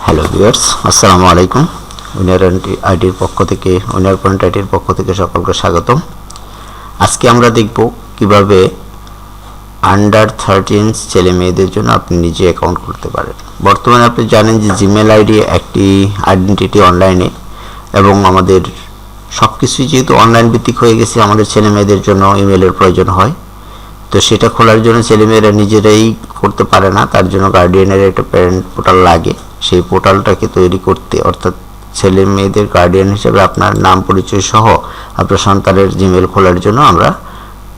Hello viewers, আসসালামু আলাইকুম। Winner আইডির পক্ষ থেকে উইনার পয়েন্ট আইডির পক্ষ থেকে সকলকে স্বাগতম। আজকে আমরা দেখব কিভাবে আন্ডার 13 ছেলে মেয়েদের জন্য আপনি নিজে অ্যাকাউন্ট করতে পারেন। বর্তমানে আপনি জানেন যে জিমেল আইডি একটি আইডেন্টিটি অনলাইনে, এবং আমাদের সব কিছুই যেহেতু অনলাইন ভিত্তিক হয়ে গেছে, আমাদের ছেলে মেয়েদের জন্য ইমেলের প্রয়োজন হয়। তো সেটা খোলার জন্য ছেলেমেয়েরা নিজেরাই করতে পারে না, তার জন্য গার্ডিয়ানের একটা প্যারেন্ট পোর্টাল লাগে। সেই পোর্টালটাকে তৈরি করতে, অর্থাৎ ছেলে মেয়েদের গার্ডিয়ান হিসেবে আপনার নাম পরিচয় সহ আপনার সন্তানের জিমেল খোলার জন্য আমরা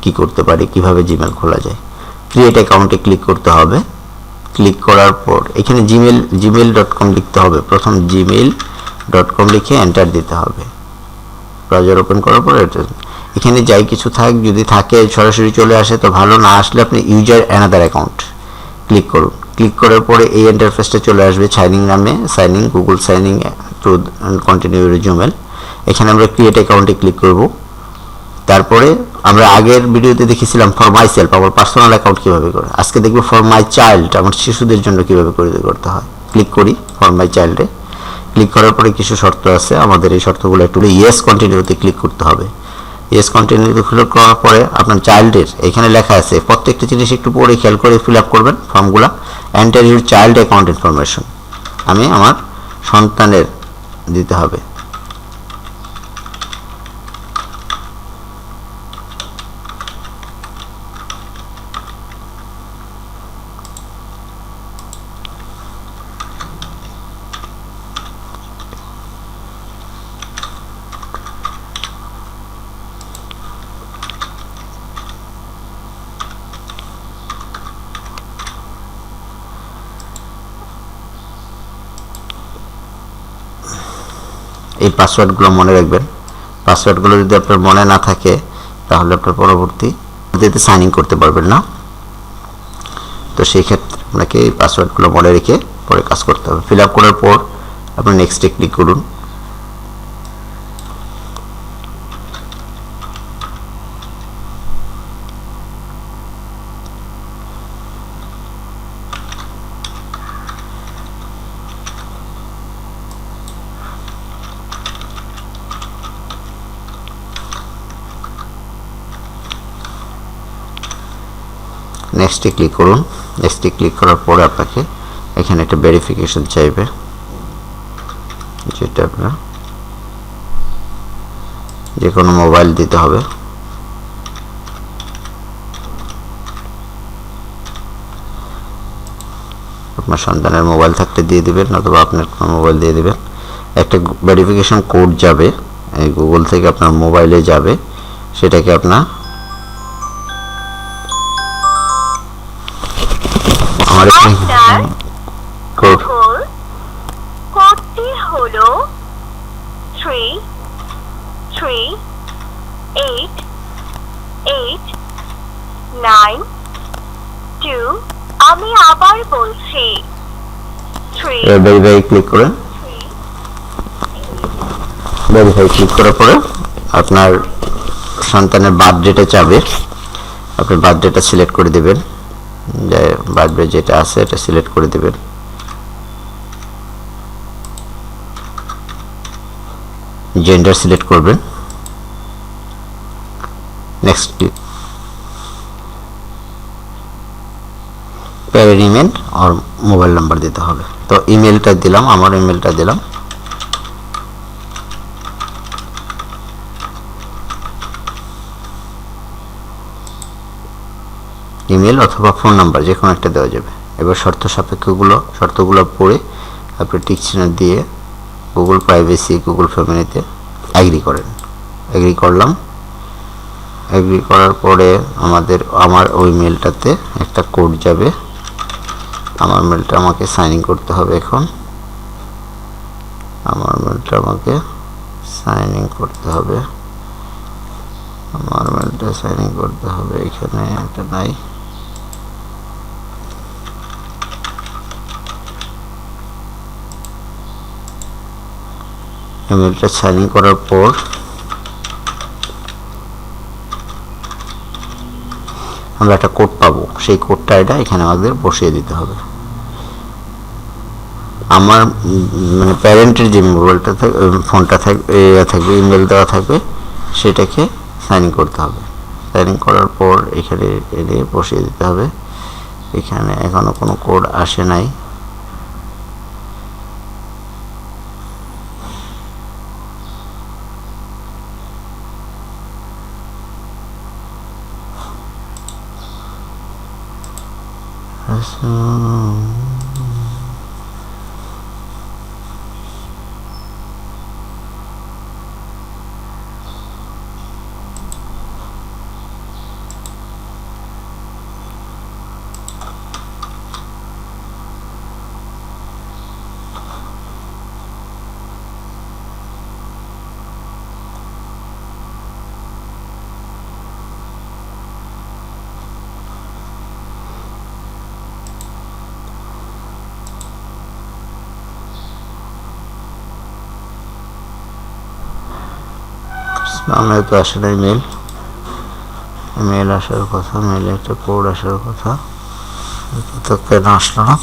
কি করতে পারি, কিভাবে জিমেল খোলা যায়। ক্রিয়েট অ্যাকাউন্টে ক্লিক করতে হবে। ক্লিক করার পর এখানে gmail.com লিখতে হবে। প্রথম gmail.com লিখে এন্টার দিতে হবে। ব্রাউজার ওপেন করার পর এখানে যাই কিছু থাক, যদি থাকে সরাসরি চলে আসে তো ভালো, না আসলে আপনি ইউজার অ্যানাদার অ্যাকাউন্ট ক্লিক করুন। ক্লিক করার পরে এই ইন্টারফেসটা চলে আসবে সাইনিং নামে, signing Google signing to continue Gmail. এখানে আমরা ক্রিয়েট অ্যাকাউন্টে ক্লিক করব। তারপরে আমরা আগের ভিডিওতে দেখেছিলাম ফর মাই সেলফ, আমার পার্সোনাল অ্যাকাউন্ট কীভাবে করে। আজকে দেখব ফর মাই চাইল্ড, আমার শিশুদের জন্য কীভাবে করতে হয়। ক্লিক করি ফর মাই চাইল্ডে। ক্লিক করার পরে কিছু শর্ত আছে, আমাদের এই শর্তগুলো একটু ইয়েস কন্টিনিউতে ক্লিক করতে হবে। ইয়েস কন্টিনিউতে ক্লিক করার পরে আপনার চাইল্ডের এখানে লেখা আছে, প্রত্যেকটা জিনিস একটু পরে খেয়াল করে ফিল আপ করবেন ফর্মগুলো। Enter your child account information, আমি আমার সন্তানের দিতে হবে। এই পাসওয়ার্ডগুলো মনে রাখবেন। পাসওয়ার্ডগুলো যদি আপনার মনে না থাকে তাহলে আপনার পরবর্তীতে সাইন ইন করতে পারবেন না। তো সেই ক্ষেত্রে আপনাকে এই পাসওয়ার্ডগুলো মনে রেখে পরে কাজ করতে হবে। ফিল আপ করার পর আপনি নেক্সটে ক্লিক করুন। নেক্সটে ক্লিক করুন। নেক্সটে ক্লিক করার পরে আপনাকে এখানে একটা ভেরিফিকেশন চাইবে, যেটা আপনার যে কোনো মোবাইল দিতে হবে। আপনার সন্তানের মোবাইল থাকলে দিয়ে দিবেন, অথবা আপনার কোনো মোবাইল দিয়ে দিবেন। একটা ভেরিফিকেশন কোড যাবে, এই গুগল থেকে আপনার মোবাইলে যাবে, সেটাকে আপনার কোডটি হলো 33889 আমি আবার বলছি, ভেরিফাই ক্লিক করেন। ভেরিফাই ক্লিক করার পরে আপনার সন্তানের বার্থডেটা চাবে, আপনার বার্থডেটা সিলেক্ট করে দেবেন। যে বার্থডে যেটা আছে এটা সিলেক্ট করে দেবেন। জেন্ডার সিলেক্ট করবেন। Next click. প্যারেন্ট ইমেল আর মোবাইল নাম্বার দিতে হবে। তো ইমেলটা দিলাম, আমার ইমেলটা দিলাম। ইমেল অথবা ফোন নাম্বার যে কোনো একটা দেওয়া যাবে। এবার শর্তগুলো পড়ে আপনি টিক চিহ্ন দিয়ে গুগল প্রাইভেসি, গুগল ফ্যামিলিতে এগ্রি করেন। এগ্রি করলাম। এগ্রি করার পরে আমার ওই মেলটাতে একটা কোড যাবে। আমার মেলটা আমাকে সাইন ইন করতে হবে। এখন আমার মেলটা আমাকে সাইন ইন করতে হবে। এখানে এটা নাই। ইমেলটা সাইন ইন করার পর আমরা একটা কোড পাবো, সেই কোডটা এখানে আমাদের বসিয়ে দিতে হবে। আমার মানে প্যারেন্টের যে মোবাইলটা ফোনটা থাকবে থাকবে ইমেল দেওয়া থাকবে, সেটাকে সাইন ইন করতে হবে। সাইন ইন করার পর এখানে এনে বসিয়ে দিতে হবে। এখানে এখনও কোনো কোড আসে নাই। আমার তো আসে নাই মেল। মেল আসার কথা, মেলে একটা কোড আসার কথা, তো কেন আসলো না?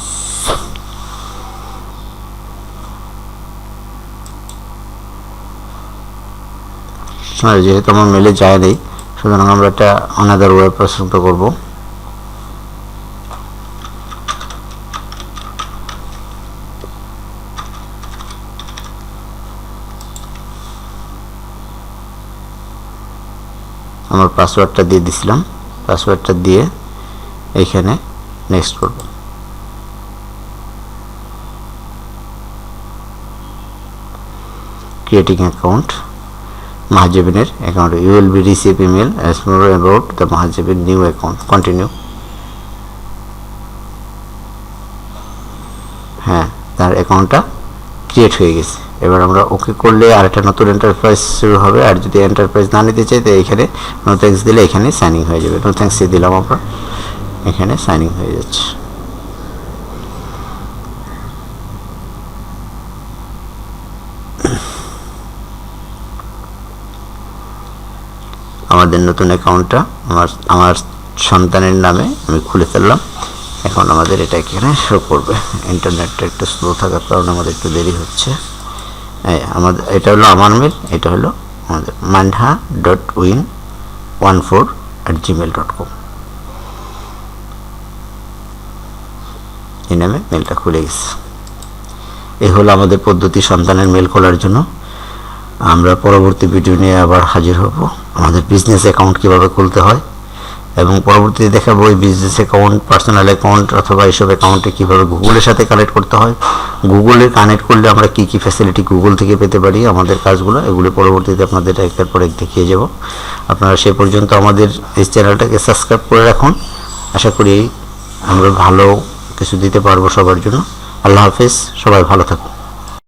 যেহেতু আমার মেলে যায় নেই, সুতরাং আমরা একটা অনাদার ওয়েব পছন্দ করব। আমার পাসওয়ার্ডটা দিয়ে দিছিলাম, পাসওয়ার্ডটা দিয়ে এইখানে নেক্সট করব। ক্রিয়েটিং অ্যাকাউন্ট, মাহাজেবিনের account, you will be receive email as more about the Mahjabin new account, continue. হ্যাঁ, তার অ্যাকাউন্টটা ক্রিয়েট হয়ে গেছে। এবার আমরা ওকে করলে আরেকটা নতুন এন্টারপ্রাইজ শুরু হবে। আর যদি এন্টারপ্রাইজ না নিতে চাই, তো এখানে নো থ্যাঙ্কস দিলে এখানে সাইনিং হয়ে যাবে। নো থ্যাঙ্কস দিলাম আমরা, এখানে সাইনিং হয়ে যাচ্ছে। আমাদের নতুন অ্যাকাউন্টটা আমার সন্তানের নামে আমি খুলে ফেললাম। এখন আমাদের এটা এখানে শো করবে। ইন্টারনেটটা একটু স্লো থাকার কারণে আমাদের একটু দেরি হচ্ছে। আমাদের এটা হলো আমার মেল, এটা হলো আমাদের manha.win14@gmail.com, এই নামে মেলটা খুলে গেছে। এই হলো আমাদের পদ্ধতি সন্তানের মেল খোলার জন্য। আমরা পরবর্তী ভিডিও নিয়ে আবার হাজির হব, আমাদের বিজনেস অ্যাকাউন্ট কীভাবে খুলতে হয়, এবং পরবর্তীতে দেখাবো এই বিজনেস অ্যাকাউন্ট, পার্সোনাল অ্যাকাউন্ট অথবা এইসব অ্যাকাউন্টে কীভাবে গুগলের সাথে কানেক্ট করতে হয়, গুগলে কানেক্ট করলে আমরা কী কী ফ্যাসিলিটি গুগল থেকে পেতে পারি, আমাদের কাজগুলো এগুলো পরবর্তীতে আপনাদের একটার পর এক দেখিয়ে যাব। আপনারা সে পর্যন্ত আমাদের এই চ্যানেলটাকে সাবস্ক্রাইব করে রাখুন। আশা করি আমরা ভালো কিছু দিতে পারবো সবার জন্য। আল্লাহ হাফেজ, সবাই ভালো থাকুন।